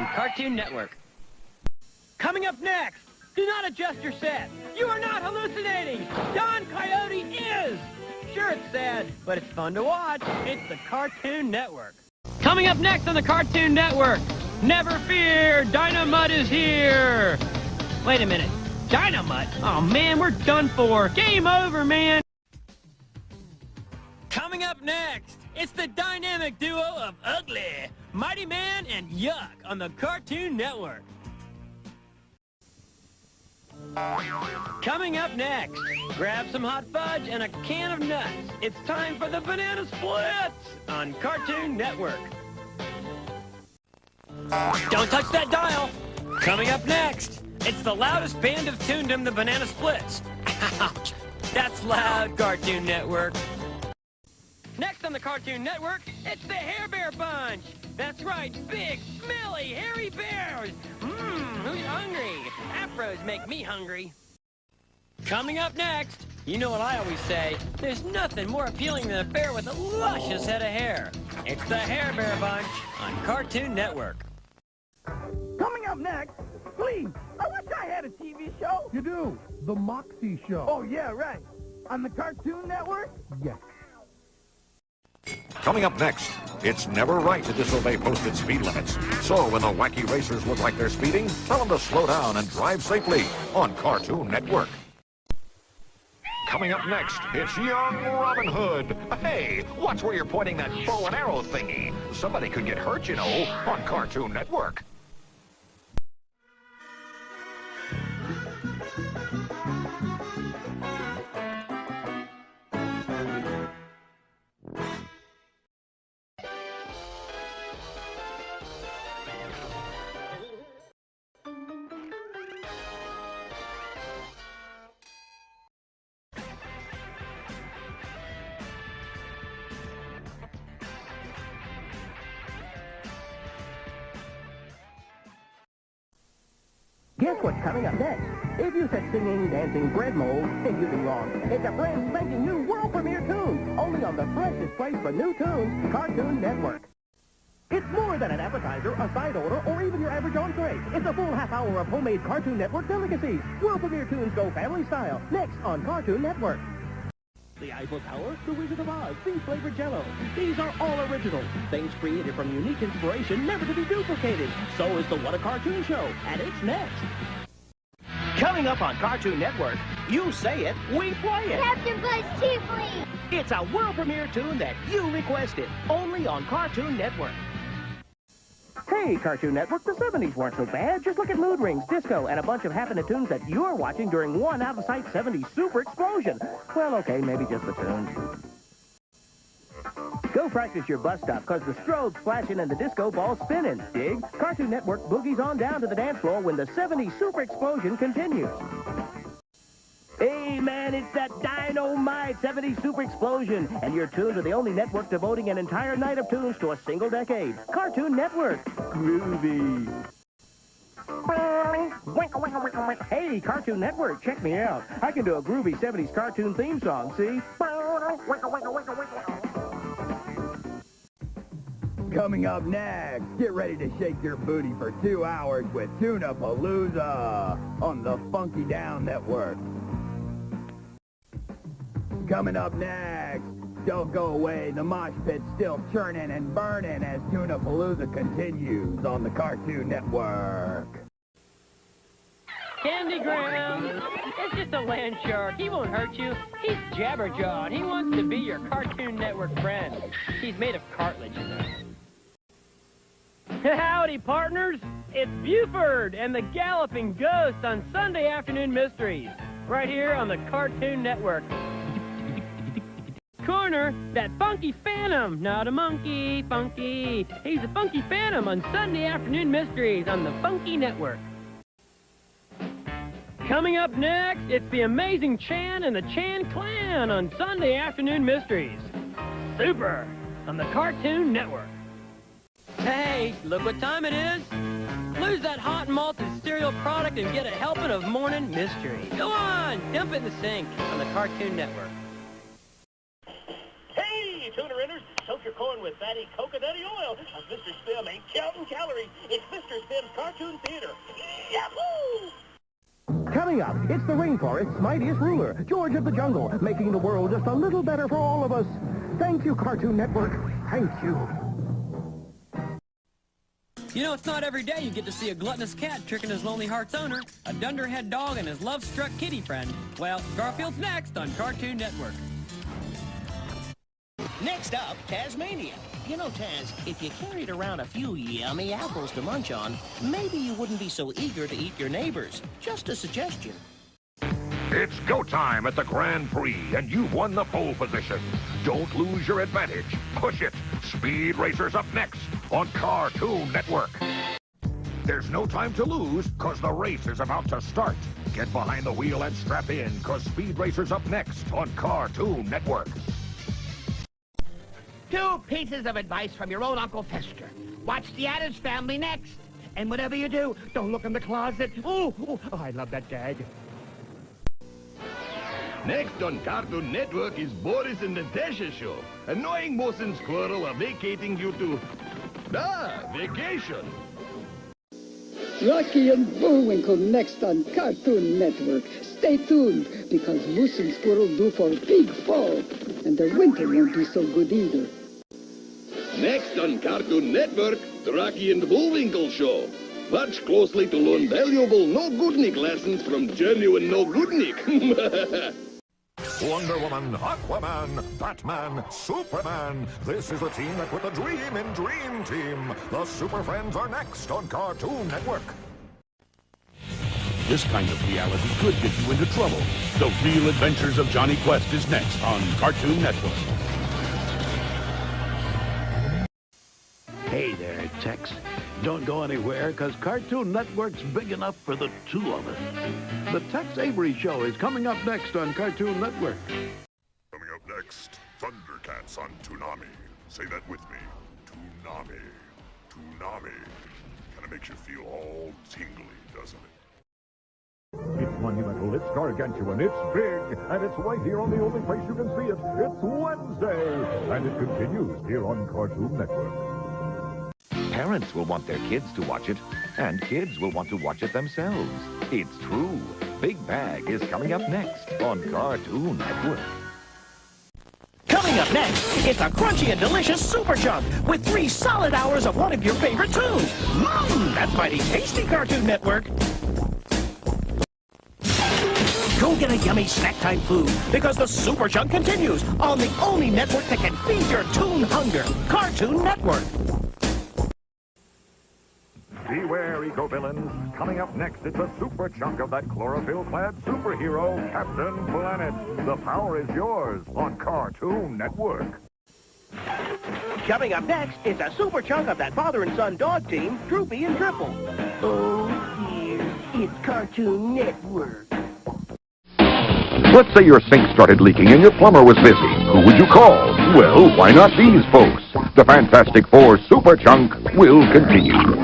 on Cartoon Network. Coming up next, do not adjust your set. You are not hallucinating. Don Coyote is. Sure, it's sad, but it's fun to watch. It's the Cartoon Network. Coming up next on the Cartoon Network, never fear, Dynamite is here. Wait a minute, Dynamite? Oh man, we're done for. Game over, man. Coming up next, it's the dynamic duo of Ugly, Mighty Man, and Yuck on the Cartoon Network. Coming up next, grab some hot fudge and a can of nuts. It's time for the Banana Splits on Cartoon Network. Don't touch that dial. Coming up next, it's the loudest band of Toondom, the Banana Splits. Ouch, that's loud, Cartoon Network. Next on the Cartoon Network, it's the Hair Bear Bunch. That's right, big, smelly, hairy bears. Who's hungry? Afros make me hungry. Coming up next, you know what I always say, there's nothing more appealing than a bear with a luscious head of hair. It's the Hair Bear Bunch on Cartoon Network. Coming up next, please, I wish I had a TV show. You do. The Moxie Show. Oh, yeah, right. On the Cartoon Network? Yes. Coming up next, it's never right to disobey posted speed limits. So when the wacky racers look like they're speeding, tell them to slow down and drive safely on Cartoon Network. Coming up next, it's young Robin Hood. Hey, watch where you're pointing that bow and arrow thingy. Somebody could get hurt, you know, on Cartoon Network. Guess what's coming up next? If you said singing, dancing, bread mold, then you'd be wrong. It's a brand spanking new world premiere tune, only on the freshest place for new tunes, Cartoon Network. It's more than an appetizer, a side order, or even your average entree. It's a full half hour of homemade Cartoon Network delicacies. World premiere tunes go family style, next on Cartoon Network. The Eiffel Tower, The Wizard of Oz, flavored Jell-O. These are all original. Things created from unique inspiration, never to be duplicated. So is the What a Cartoon Show, and it's next. Coming up on Cartoon Network, you say it, we play it. Captain Buzz Tiffany. It's a world premiere tune that you requested, only on Cartoon Network. Hey, Cartoon Network, the 70s weren't so bad. Just look at Mood Rings, Disco, and a bunch of happening tunes that you're watching during one out-of-sight 70s super explosion. Well, okay, maybe just the tunes. Go practice your bus stop, because the strobe's flashing and the disco ball's spinning. Dig? Cartoon Network boogies on down to the dance floor when the 70s super explosion continues. Hey, man, it's that dynamite 70s super explosion, and you're tuned to the only network devoting an entire night of tunes to a single decade. Cartoon Network. Groovy. Hey, Cartoon Network, check me out. I can do a groovy 70s cartoon theme song, see? Coming up next, get ready to shake your booty for 2 hours with Tuna Palooza on the Funky Down Network. Coming up next, don't go away, the mosh pit's still churning and burning as Tuna Palooza continues on the Cartoon Network. Candy Graham, it's just a land shark. He won't hurt you. He's Jabberjaw, and he wants to be your Cartoon Network friend. He's made of cartilage, you know. Howdy, partners. It's Buford and the Galloping Ghost on Sunday Afternoon Mysteries, right here on the Cartoon Network. Corner, that funky phantom, not a monkey, funky. He's a funky phantom on Sunday Afternoon Mysteries on the Funky Network. Coming up next, it's the Amazing Chan and the Chan Clan on Sunday Afternoon Mysteries. Super, on the Cartoon Network. Hey, look what time it is. Lose that hot malted cereal product and get a helping of morning mystery. Go on, dump it in the sink on the Cartoon Network. Hey, tuna renters, soak your corn with fatty coconutty oil. Mr. Spim ain't counting calories. It's Mr. Spim Cartoon Theater. Yahoo! Coming up, it's the rainforest's mightiest ruler, George of the Jungle, making the world just a little better for all of us. Thank you, Cartoon Network. Thank you. You know, it's not every day you get to see a gluttonous cat tricking his lonely heart's owner, a dunderhead dog, and his love-struck kitty friend. Well, Garfield's next on Cartoon Network. Next up, Tasmania. You know, Taz, if you carried around a few yummy apples to munch on, maybe you wouldn't be so eager to eat your neighbors. Just a suggestion. It's go time at the Grand Prix, and you've won the pole position. Don't lose your advantage. Push it. Speed Racer's up next on Cartoon Network. There's no time to lose, because the race is about to start. Get behind the wheel and strap in, because Speed Racer's up next on Cartoon Network. 2 pieces of advice from your own Uncle Fester. Watch the Addams Family next. And whatever you do, don't look in the closet. Oh, I love that gag. Next on Cartoon Network is Boris and Natasha Show. Annoying mouse and squirrel are vacating due to... vacation. Rocky and Bullwinkle next on Cartoon Network. Stay tuned, because Moose and Squirrel do for a big fall, and their winter won't be so good either. Next on Cartoon Network, the Rocky and Bullwinkle Show. Watch closely to learn valuable no-goodnik lessons from genuine no-goodnik. Wonder Woman, Aquaman, Batman, Superman. This is the team that put the dream in Dream Team. The Super Friends are next on Cartoon Network. This kind of reality could get you into trouble. The Real Adventures of Johnny Quest is next on Cartoon Network. Hey there, Tex. Don't go anywhere, because Cartoon Network's big enough for the 2 of us. The Tex Avery Show is coming up next on Cartoon Network. Coming up next, Thundercats on Toonami. Say that with me. Toonami. Toonami. Kind of makes you feel all tingly, doesn't it? It's monumental, it's gargantuan, it's big, and it's right here on the only place you can see it. It's Wednesday, and it continues here on Cartoon Network. Parents will want their kids to watch it, and kids will want to watch it themselves. It's true. Big Bag is coming up next on Cartoon Network. Coming up next, it's a crunchy and delicious Super Chunk with 3 solid hours of one of your favorite tunes. That's mighty tasty, Cartoon Network. Go get a yummy snack-time food, because the Super Chunk continues on the only network that can feed your toon hunger, Cartoon Network. Beware, eco-villains. Coming up next, it's a super chunk of that chlorophyll-clad superhero, Captain Planet. The power is yours on Cartoon Network. Coming up next, it's a super chunk of that father and son dog team, Droopy and Triple. Oh, dear. It's Cartoon Network. Let's say your sink started leaking and your plumber was busy. Who would you call? Well, why not these folks? The Fantastic Four Super Chunk will continue.